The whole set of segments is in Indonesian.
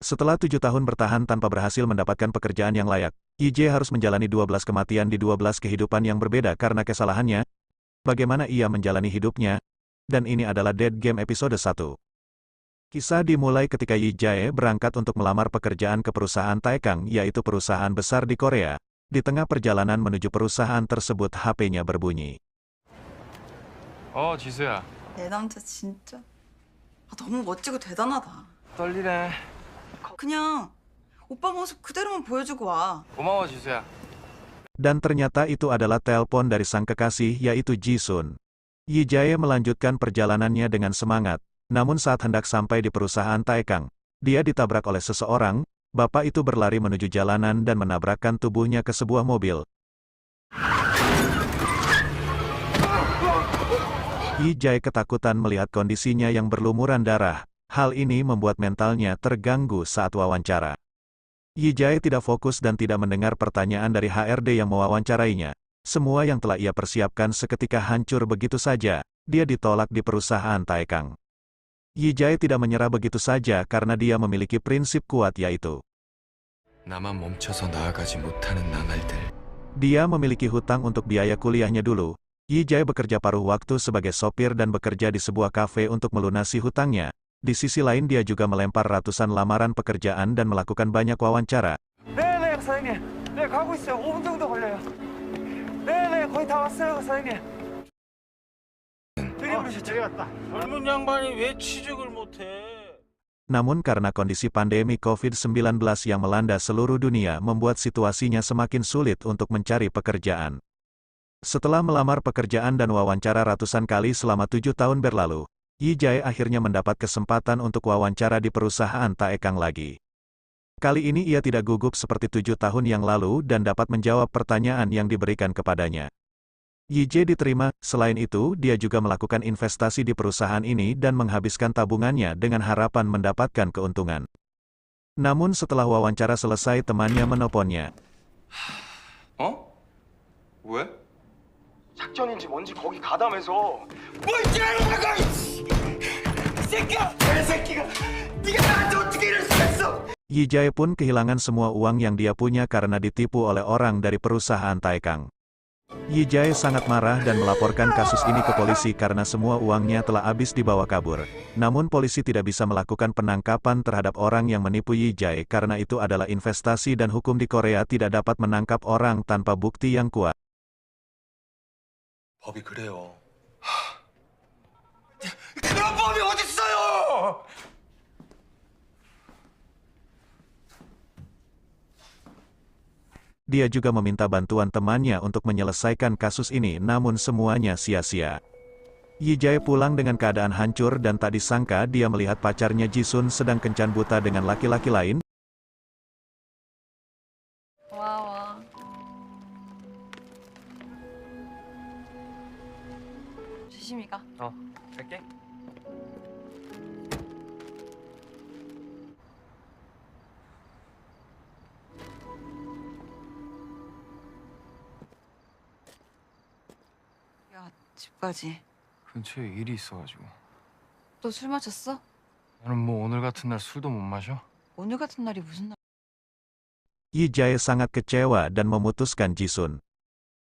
Setelah 7 tahun bertahan tanpa berhasil mendapatkan pekerjaan yang layak, IJ harus menjalani 12 kematian di 12 kehidupan yang berbeda karena kesalahannya. Bagaimana ia menjalani hidupnya? Dan ini adalah Dead Game episode 1. Kisah dimulai ketika Yi Jae berangkat untuk melamar pekerjaan ke perusahaan Taekang, yaitu perusahaan besar di Korea. Di tengah perjalanan menuju perusahaan tersebut, HP-nya berbunyi. 지수야. 내 남자 진짜 너무 멋지고 대단하다. 떨리네. 그냥 오빠 모습 그대로만 보여주고 와. 고마워, 지수야. Dan ternyata itu adalah telepon dari sang kekasih, yaitu Ji-sun. Yi Jae melanjutkan perjalanannya dengan semangat, namun saat hendak sampai di perusahaan Taekang, dia ditabrak oleh seseorang. Bapak itu berlari menuju jalanan dan menabrakkan tubuhnya ke sebuah mobil. Yi Jae ketakutan melihat kondisinya yang berlumuran darah. Hal ini membuat mentalnya terganggu saat wawancara. Yi Jae tidak fokus dan tidak mendengar pertanyaan dari HRD yang mewawancarainya. Semua yang telah ia persiapkan seketika hancur begitu saja. Dia ditolak di perusahaan Taekang. Yi Jae tidak menyerah begitu saja karena dia memiliki prinsip kuat, yaitu 나만 멈춰서 나아가지 못하는 나날들. dia memiliki hutang untuk biaya kuliahnya dulu. Yi Jae bekerja paruh waktu sebagai sopir dan bekerja di sebuah kafe untuk melunasi hutangnya. Di sisi lain dia juga melempar ratusan lamaran pekerjaan dan melakukan banyak wawancara. 네네 사장님. 네 가고 있어요. 5분 정도 걸려요. 네네 거의 다 왔어요 사장님. 되게 부르셨죠? 젊은 양반이 왜 취직을 못해? Namun karena kondisi pandemi COVID-19 yang melanda seluruh dunia membuat situasinya semakin sulit untuk mencari pekerjaan. Setelah melamar pekerjaan dan wawancara ratusan kali selama 7 tahun berlalu, Yi Jae akhirnya mendapat kesempatan untuk wawancara di perusahaan Taekang lagi. Kali ini ia tidak gugup seperti 7 tahun yang lalu dan dapat menjawab pertanyaan yang diberikan kepadanya. Yi Jae diterima. Selain itu, dia juga melakukan investasi di perusahaan ini dan menghabiskan tabungannya dengan harapan mendapatkan keuntungan. Namun setelah wawancara selesai, temannya menelponnya. 왜? 작전인지 뭔지 거기 가담해서 뭘 찌르라고 이 새끼야! 개새끼가! 네가 나한테 어떻게 이럴 수가 있어! Yi Jae pun kehilangan semua uang yang dia punya karena ditipu oleh orang dari perusahaan Taekang. Yi Jae sangat marah dan melaporkan kasus ini ke polisi karena semua uangnya telah habis dibawa kabur. Namun polisi tidak bisa melakukan penangkapan terhadap orang yang menipu Yi Jae karena itu adalah investasi dan hukum di Korea tidak dapat menangkap orang tanpa bukti yang kuat. 법이 그래요. 그런 법이 어딨어요! Dia juga meminta bantuan temannya untuk menyelesaikan kasus ini, namun semuanya sia-sia. Yi Jae pulang dengan keadaan hancur dan tak disangka dia melihat pacarnya Ji-sun sedang kencan buta dengan laki-laki lain. 와. 조심히 가. 갈게. 야, 집까지. 근처에 일이 있어가지고. 너 술 마셨어? 나는 뭐 오늘 같은 날 술도 못 마셔? 오늘 같은 날이 무슨 날? Yi Jae sangat kecewa dan memutuskan Ji-sun.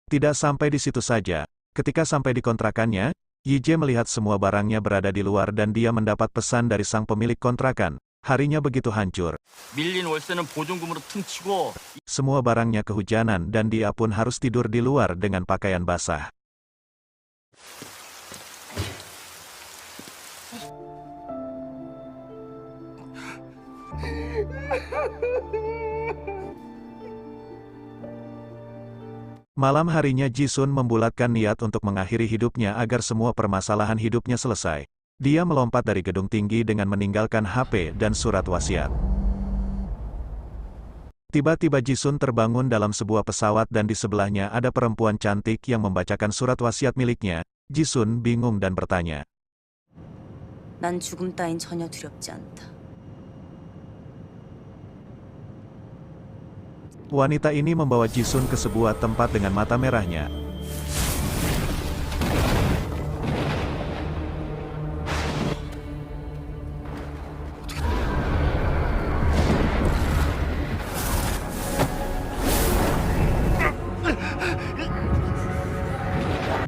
Tidak sampai di situ saja. Ketika sampai di kontrakannya, Yi Jae melihat semua barangnya berada di luar dan dia mendapat pesan dari sang pemilik kontrakan. Harinya begitu hancur. 밀린 월세는 보증금으로 퉁치고 Semua barangnya kehujanan dan dia pun harus tidur di luar dengan pakaian basah. Malam harinya Ji-sun membulatkan niat untuk mengakhiri hidupnya agar semua permasalahan hidupnya selesai. Dia melompat dari gedung tinggi dengan meninggalkan HP dan surat wasiat. Tiba-tiba Ji-sun terbangun dalam sebuah pesawat dan di sebelahnya ada perempuan cantik yang membacakan surat wasiat miliknya. Ji-sun bingung dan bertanya. 난 죽음 따윈 전혀 두렵지 않다. Wanita ini membawa Ji-sun ke sebuah tempat dengan mata merahnya.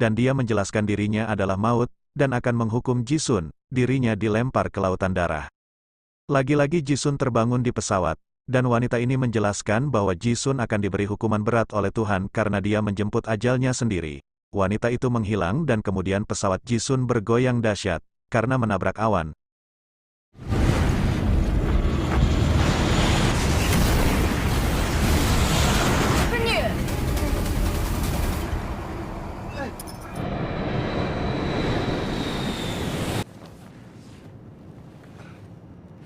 dan dia menjelaskan dirinya adalah maut, dan akan menghukum Jisun. Dirinya dilempar ke lautan darah. Lagi-lagi Jisun terbangun di pesawat, dan wanita ini menjelaskan bahwa Jisun akan diberi hukuman berat oleh Tuhan karena dia menjemput ajalnya sendiri. Wanita itu menghilang dan kemudian pesawat Jisun bergoyang dahsyat, karena menabrak awan.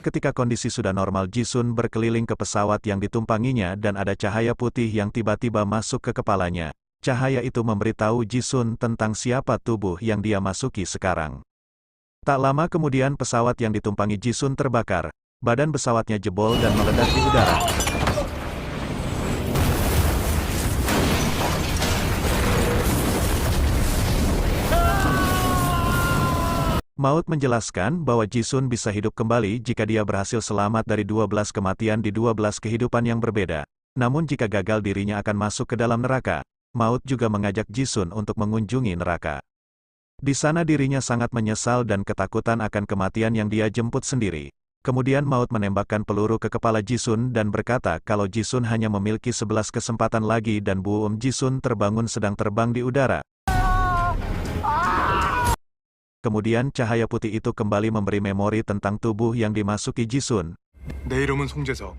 Ketika kondisi sudah normal, Jisun berkeliling ke pesawat yang ditumpanginya dan ada cahaya putih yang tiba-tiba masuk ke kepalanya. Cahaya itu memberitahu Jisun tentang siapa tubuh yang dia masuki sekarang. Tak lama kemudian pesawat yang ditumpangi Jisun terbakar, badan pesawatnya jebol dan meledak di udara. Maut menjelaskan bahwa Jisun bisa hidup kembali jika dia berhasil selamat dari 12 kematian di 12 kehidupan yang berbeda. Namun jika gagal dirinya akan masuk ke dalam neraka. Maut juga mengajak Jisun untuk mengunjungi neraka. Di sana dirinya sangat menyesal dan ketakutan akan kematian yang dia jemput sendiri. Kemudian Maut menembakkan peluru ke kepala Jisun dan berkata kalau Jisun hanya memiliki 11 kesempatan lagi dan Jisun terbangun sedang terbang di udara. Kemudian cahaya putih itu kembali memberi memori tentang tubuh yang dimasuki Jisun. 내 이름은 송재석,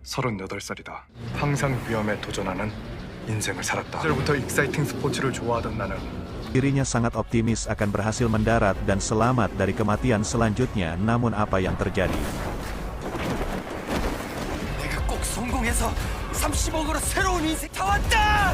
38살이다. 항상 위험에 도전하는 인생을 살았다. 시절부터 익사이팅 스포츠를 좋아하던 나는 Dirinya sangat optimis akan berhasil mendarat dan selamat dari kematian selanjutnya, namun apa yang terjadi? 내가 꼭 성공해서 30억으로 새로운 인생 다 왔다!